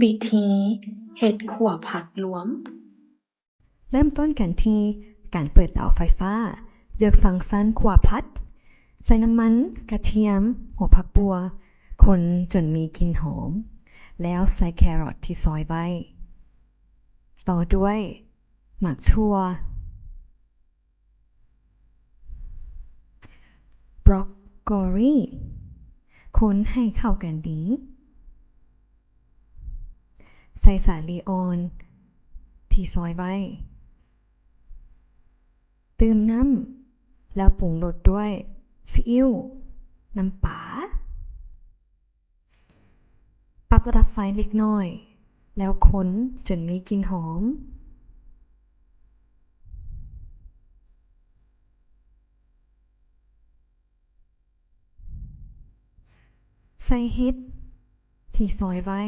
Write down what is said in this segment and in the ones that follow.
วิธีเฮ็ดขั่วผักรวมเริ่มต้นกันที่การเปิดเตาไฟฟ้าเลือกฟังก์ชันขั่วผัดใส่น้ำมันกระเทียมหัวผักบัวคนจนมีกลิ่นหอมแล้วใส่แครอทที่ซอยไว้ต่อด้วยหมักชั่วบรอกโคลีคนให้เข้ากันดีใส่สาลีอ่อนที่ซอยไว้เติมน้ำแล้วปรุงรสด้วยซีอิ๊วน้ำปลาปรับระดับไฟเล็กน้อยแล้วคนจนมีกลิ่นหอมใส่เห็ดที่ซอยไว้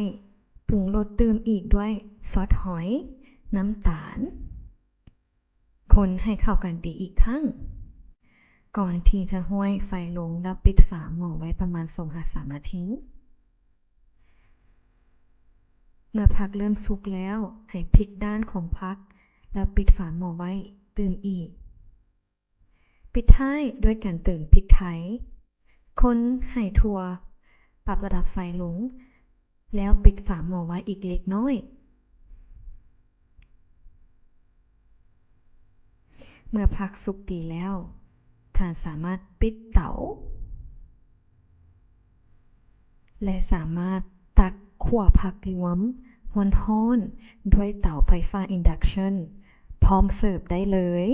ปรุงรสเติมอีกด้วยซอสหอยน้ำตาลคนให้เข้ากันดีอีกครั้งก่อนที่จะห้อยไฟลงแล้วปิดฝาหม้อไว้ประมาณ2-3 นาทีเมื่อผักเริ่มสุกแล้วให้พลิกด้านของผักแล้วปิดฝาหม้อไว้เติมอีกปิดท้ายด้วยการเติมพริกไทยคนให้ทั่วปรับระดับไฟลงแล้วปิดฝาหม้อไว้อีกเล็กน้อยเมื่อผักสุกดีแล้วท่านสามารถปิดเตาและสามารถตักขั่วผักรวมร้อนๆด้วยเตาไฟฟ้าอินดักชันพร้อมเสิร์ฟได้เลย